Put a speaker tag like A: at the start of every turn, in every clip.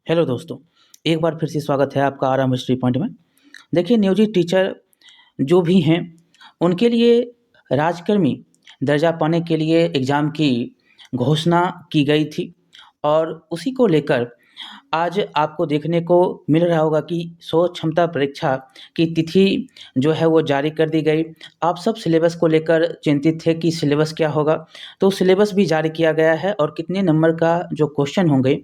A: Hello दोस्तों, एक बार फिर से स्वागत है आपका आराम हिस्ट्री पॉइंट में। देखिए नियोजित टीचर जो भी हैं, उनके लिए राजकर्मी दर्जा पाने के लिए एग्ज़ाम की घोषणा की गई थी और उसी को लेकर आज आपको देखने को मिल रहा होगा कि स्व क्षमता परीक्षा की तिथि जो है वो जारी कर दी गई। आप सब सिलेबस को लेकर चिंतित थे कि सिलेबस क्या होगा, तो सिलेबस भी जारी किया गया है और कितने नंबर का जो क्वेश्चन होंगे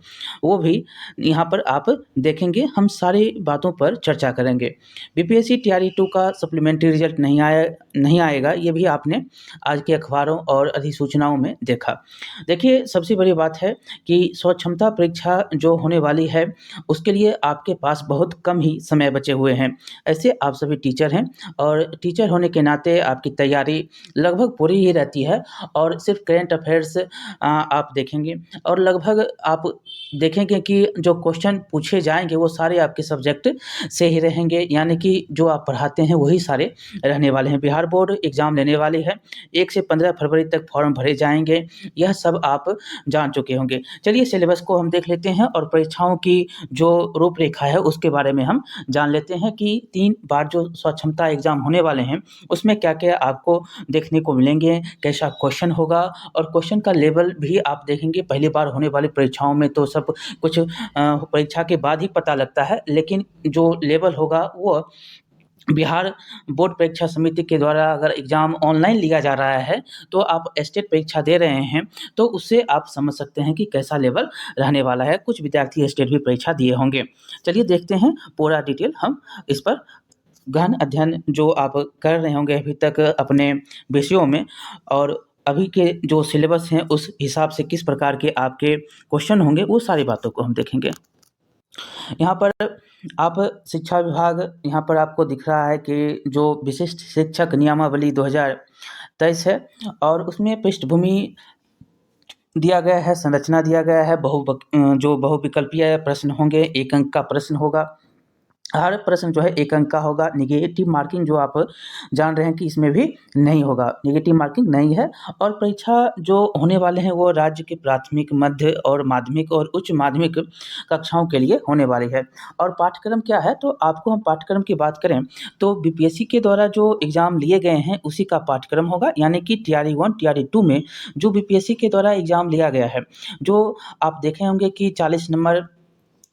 A: वो भी यहाँ पर आप देखेंगे। हम सारी बातों पर चर्चा करेंगे। बीपीएससी टीआरई 2 का सप्लीमेंट्री रिजल्ट नहीं आएगा, ये भी आपने आज के अखबारों और अधिसूचनाओं में देखा। देखिए सबसे बड़ी बात है कि स्व क्षमता परीक्षा जो होने वाली है उसके लिए आपके पास बहुत कम ही समय बचे हुए हैं। ऐसे आप सभी टीचर हैं और टीचर होने के नाते आपकी तैयारी लगभग पूरी ही रहती है और सिर्फ करेंट अफेयर्स आप देखेंगे और लगभग आप देखेंगे कि जो क्वेश्चन पूछे जाएंगे वो सारे आपके सब्जेक्ट से ही रहेंगे, यानी कि जो आप पढ़ाते हैं वही सारे रहने वाले हैं। बिहार बोर्ड एग्ज़ाम लेने वाली है, 1 से 15 फरवरी तक फॉर्म भरे जाएंगे, यह सब आप जान चुके होंगे। चलिए सिलेबस को हम देख लेते हैं और परीक्षाओं की जो रूपरेखा है उसके बारे में हम जान लेते हैं कि 3 बार जो स्वक्षमता एग्ज़ाम होने वाले हैं उसमें क्या-क्या आपको देखने को मिलेंगे, कैसा क्वेश्चन होगा और क्वेश्चन का लेवल भी आप देखेंगे। पहली बार होने वाली परीक्षाओं में तो सब कुछ परीक्षा के बाद ही पता लगता है, लेकिन जो लेवल होगा वो बिहार बोर्ड परीक्षा समिति के द्वारा अगर एग्ज़ाम ऑनलाइन लिया जा रहा है, तो आप स्टेट परीक्षा दे रहे हैं, तो उससे आप समझ सकते हैं कि कैसा लेवल रहने वाला है। कुछ विद्यार्थी स्टेट भी परीक्षा दिए होंगे। चलिए देखते हैं पूरा डिटेल हम इस पर गहन अध्ययन जो आप कर रहे होंगे अभी तक अपने विषयों में और अभी के जो सिलेबस हैं उस हिसाब से किस प्रकार के आपके क्वेश्चन होंगे, वो सारी बातों को हम देखेंगे। यहाँ पर आप शिक्षा विभाग यहाँ पर आपको दिख रहा है कि जो विशिष्ट शिक्षक नियमावली 2023 है और उसमें पृष्ठभूमि दिया गया है, संरचना दिया गया है, जो बहुविकल्पीय प्रश्न होंगे, 1 अंक का प्रश्न होगा। हर प्रश्न जो है 1 अंक का होगा। नेगेटिव मार्किंग जो आप जान रहे हैं कि इसमें भी नहीं होगा, नेगेटिव मार्किंग नहीं है और परीक्षा जो होने वाले हैं वो राज्य के प्राथमिक, मध्य और माध्यमिक और उच्च माध्यमिक कक्षाओं के लिए होने वाली है। और पाठ्यक्रम क्या है, तो आपको हम पाठ्यक्रम की बात करें तो बीपीएससी के द्वारा जो एग्ज़ाम लिए गए हैं उसी का पाठ्यक्रम होगा, यानी कि टीआरई 1, टीआरई 2 में जो बीपीएससी के द्वारा एग्ज़ाम लिया गया है, जो आप देखे होंगे कि 40 नंबर,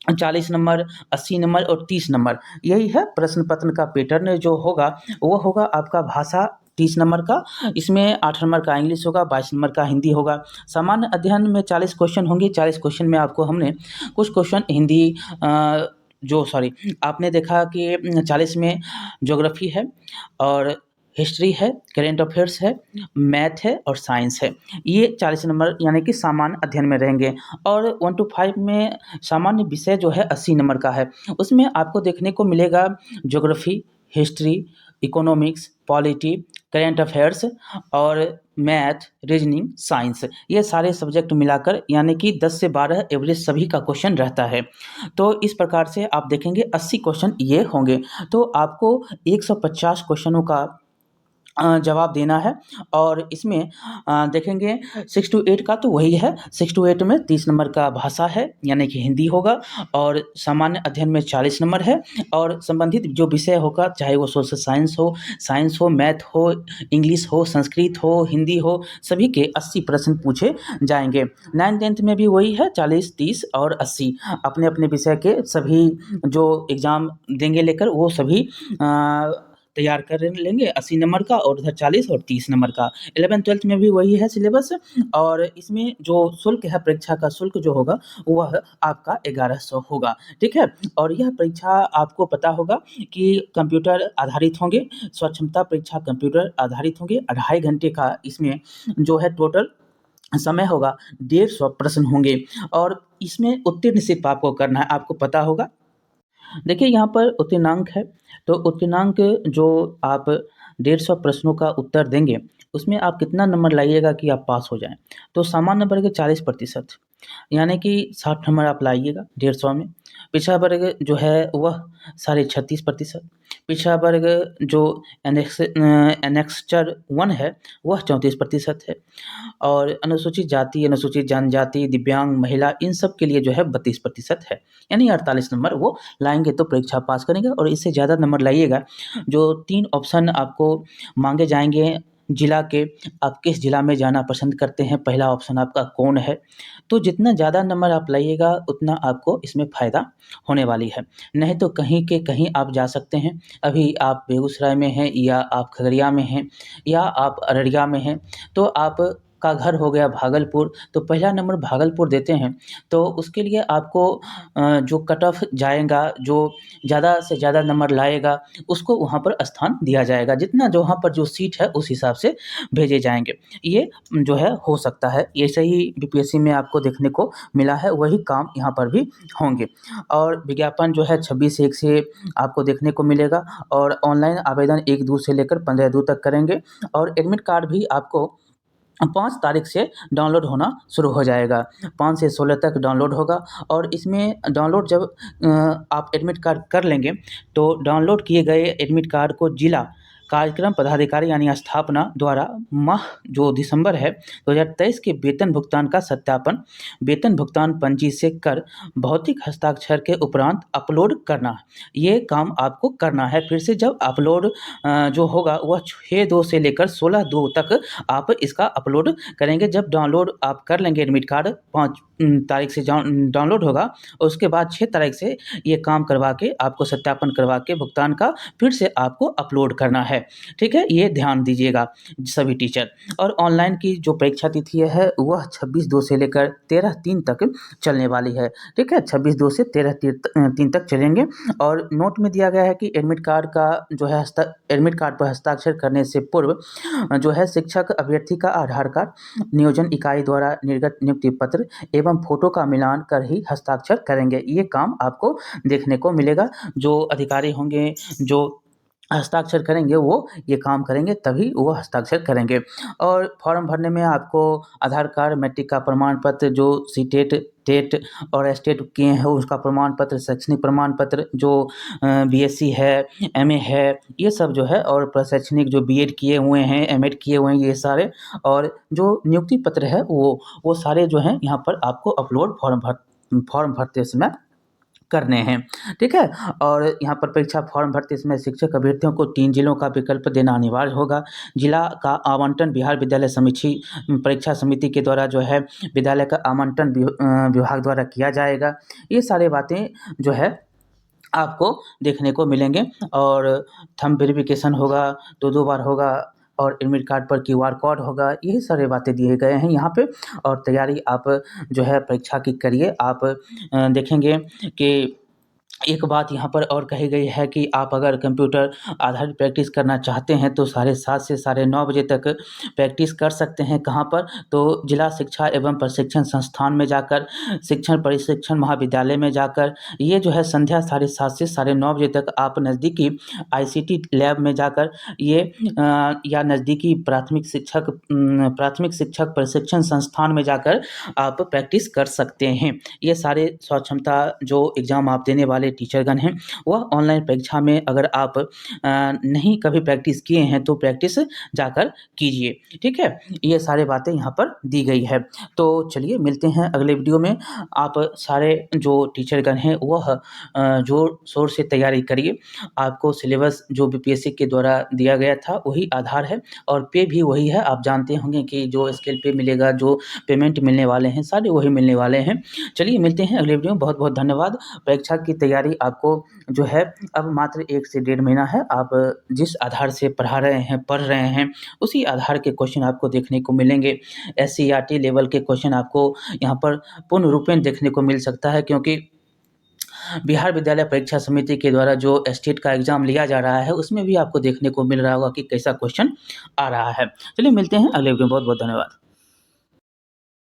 A: 80 नंबर और 30 नंबर, यही है प्रश्न पत्र का पैटर्न जो होगा, वो होगा आपका भाषा 30 नंबर का, इसमें 8 नंबर का इंग्लिश होगा, 22 नंबर का हिंदी होगा। सामान्य अध्ययन में 40 क्वेश्चन होंगे, 40 क्वेश्चन में आपको हमने कुछ क्वेश्चन हिंदी आपने देखा कि 40 में ज्योग्राफी है और हिस्ट्री है, करेंट अफेयर्स है, मैथ है और साइंस है। ये 40 नंबर यानी कि सामान्य अध्ययन में रहेंगे और 1 to 5 में सामान्य विषय जो है 80 नंबर का है। उसमें आपको देखने को मिलेगा geography, history, economics, polity, current affairs और मैथ, रीजनिंग, साइंस, ये सारे सब्जेक्ट मिलाकर यानी कि 10 से 12 एवरेज सभी का क्वेश्चन रहता है। तो इस प्रकार से आप देखेंगे 80 क्वेश्चन ये होंगे, तो आपको 150 क्वेश्चनों का जवाब देना है और इसमें देखेंगे 6 to 8 का तो वही है। 6 to 8 में 30 नंबर का भाषा है यानी कि हिंदी होगा और सामान्य अध्ययन में 40 नंबर है और संबंधित जो विषय होगा, चाहे वो सोशल साइंस हो, मैथ हो, इंग्लिश हो, संस्कृत हो, हिंदी हो, सभी के 80 प्रश्न पूछे जाएंगे। 9th-10th में भी वही है, 40, 30 और 80 अपने अपने विषय के सभी जो एग्ज़ाम देंगे लेकर वो सभी तैयार कर लेंगे 80 नंबर का और उधर 40 और 30 नंबर का। 11th-12th में भी वही है सिलेबस और इसमें जो शुल्क है, परीक्षा का शुल्क जो होगा वह आपका 1100 होगा, ठीक है। और यह परीक्षा आपको पता होगा कि कंप्यूटर आधारित होंगे, स्वक्षमता परीक्षा कंप्यूटर आधारित होंगे। 2.5 घंटे का इसमें जो है टोटल समय होगा, 150 प्रश्न होंगे और इसमें उत्तीर्ण सिर्फ आपको करना है, आपको पता होगा। देखिए यहाँ पर उत्तीर्णांक है, तो उत्तीर्णांक जो आप 150 प्रश्नों का उत्तर देंगे, उसमें आप कितना नंबर लाइएगा कि आप पास हो जाएँ। तो सामान्य वर्ग के 40%, यानी कि 60 नंबर आप लाइएगा 150 में। पिछड़ा वर्ग जो है वह 36.5%, पिछड़ा वर्ग जो एनेक्स्चर 1 है वह 34% है, और अनुसूचित जाति, अनुसूचित जनजाति, दिव्यांग, महिला, इन सब के लिए जो है 32% है, यानी 48 नंबर वो लाएंगे तो परीक्षा पास करेंगे। और इससे ज़्यादा नंबर लाइएगा, जो 3 ऑप्शन आपको मांगे जाएंगे जिला के, आप किस जिला में जाना पसंद करते हैं, पहला ऑप्शन आपका कौन है, तो जितना ज़्यादा नंबर आप लाइएगा उतना आपको इसमें फ़ायदा होने वाली है। नहीं तो कहीं के कहीं आप जा सकते हैं, अभी आप बेगूसराय में हैं या आप खगड़िया में हैं या आप अररिया में हैं, तो आप का घर हो गया भागलपुर, तो पहला नंबर भागलपुर देते हैं, तो उसके लिए आपको जो कट ऑफ जाएगा, जो ज़्यादा से ज़्यादा नंबर लाएगा उसको वहाँ पर स्थान दिया जाएगा, जितना जो वहाँ पर जो सीट है उस हिसाब से भेजे जाएंगे। ये जो है हो सकता है, ये सही बीपीएससी में आपको देखने को मिला है, वही काम यहाँ पर भी होंगे। और विज्ञापन जो है 26/1 से आपको देखने को मिलेगा, और ऑनलाइन आवेदन 1/2 से लेकर 15/2 तक करेंगे, और एडमिट कार्ड भी आपको 5 तारीख से डाउनलोड होना शुरू हो जाएगा, 5 से 16 तक डाउनलोड होगा। और इसमें डाउनलोड जब आप एडमिट कार्ड कर लेंगे, तो डाउनलोड किए गए एडमिट कार्ड को जिला कार्यक्रम पदाधिकारी यानी स्थापना द्वारा माह जो दिसंबर है 2023 के वेतन भुगतान का सत्यापन वेतन भुगतान पंजी से कर भौतिक हस्ताक्षर के उपरांत अपलोड करना, ये काम आपको करना है। फिर से जब अपलोड जो होगा वह 6/2 से लेकर 16/2 तक आप इसका अपलोड करेंगे। जब डाउनलोड आप कर लेंगे एडमिट कार्ड, 5 तारीख से डाउनलोड होगा, और उसके बाद 6 तारीख से ये काम करवा के आपको सत्यापन करवा के भुगतान का फिर से आपको अपलोड करना है। ठीक है, ये ध्यान दीजिएगा सभी टीचर। और ऑनलाइन की जो परीक्षा तिथि है वह 26/2 से लेकर 13/3 तक चलने वाली है। ठीक है, 26/2 से 13/3 तक चलेंगे। और नोट में दिया गया है कि एडमिट कार्ड का जो है एडमिट कार्ड पर हस्ताक्षर करने से पूर्व जो है शिक्षक अभ्यर्थी का आधार कार्ड, नियोजन इकाई द्वारा निर्गत नियुक्ति पत्र एवं फोटो का मिलान कर ही हस्ताक्षर करेंगे। ये काम आपको देखने को मिलेगा। जो अधिकारी होंगे जो हस्ताक्षर करेंगे वो ये काम करेंगे, तभी वो हस्ताक्षर करेंगे। और फॉर्म भरने में आपको आधार कार्ड, मैट्रिक का प्रमाण पत्र, जो सीटेट, टेट और स्टेट किए हैं उसका प्रमाण पत्र, शैक्षणिक प्रमाण पत्र, जो बीएससी है, एमए है, ये सब जो है, और प्रशैक्षणिक जो बीएड किए हुए हैं, एमएड किए हुए हैं, ये सारे, और जो नियुक्ति पत्र है वो सारे जो हैं यहाँ पर आपको अपलोड फॉर्म भरते समय करने हैं। ठीक है, और यहाँ पर परीक्षा फॉर्म भरते समय शिक्षक अभ्यर्थियों को 3 जिलों का विकल्प देना अनिवार्य होगा। जिला का आवंटन बिहार विद्यालय समीक्षी परीक्षा समिति के द्वारा जो है विद्यालय का आवंटन विभाग द्वारा किया जाएगा। ये सारी बातें जो है आपको देखने को मिलेंगे। और थंब वेरिफिकेशन होगा, 2 बार होगा, और एडमिट कार्ड पर क्यूआर कोड होगा, यही सारी बातें दिए गए हैं यहाँ पे। और तैयारी आप जो है परीक्षा की करिए। आप देखेंगे कि एक बात यहाँ पर और कही गई है कि आप अगर कंप्यूटर आधारित प्रैक्टिस करना चाहते हैं तो 7:30 से 9:30 बजे तक प्रैक्टिस कर सकते हैं। कहाँ पर? तो जिला शिक्षा एवं प्रशिक्षण संस्थान में जाकर, शिक्षण प्रशिक्षण महाविद्यालय में जाकर, ये जो है संध्या 7:30 से 9:30 बजे तक आप नज़दीकी आईसीटी लैब में जाकर ये या नज़दीकी प्राथमिक शिक्षक प्रशिक्षण संस्थान में जाकर आप प्रैक्टिस कर सकते हैं। ये सारे स्वक्षमता जो एग्ज़ाम आप देने वाले टीचरगण हैं, वह ऑनलाइन परीक्षा में अगर आप नहीं कभी प्रैक्टिस किए हैं तो प्रैक्टिस जाकर कीजिए। ठीक है, ये सारे बातें यहाँ पर दी गई है। तो चलिए मिलते हैं अगले वीडियो में। आप सारे जो टीचरगण हैं वह जोर शोर से तैयारी करिए। आपको सिलेबस जो बीपीएससी के द्वारा दिया गया था वही आधार है, और पे भी वही है। आप जानते होंगे कि जो स्केल पे मिलेगा, जो पेमेंट मिलने वाले हैं, सारे वही मिलने वाले हैं। चलिए मिलते हैं अगले वीडियो में। बहुत बहुत धन्यवाद। परीक्षा की तैयारी आपको जो है अब मात्र 1 से 1.5 महीना है। आप जिस आधार से पढ़ रहे हैं उसी आधार के क्वेश्चन आपको देखने को मिलेंगे। एससीईआरटी लेवल के क्वेश्चन आपको यहाँ पर पूर्ण रूपेण देखने को मिल सकता है, क्योंकि बिहार विद्यालय परीक्षा समिति के द्वारा जो स्टेट का एग्जाम लिया जा रहा है उसमें भी आपको देखने को मिल रहा होगा कि कैसा क्वेश्चन आ रहा है। चलिए मिलते हैं अगले वीडियो में। बहुत बहुत धन्यवाद।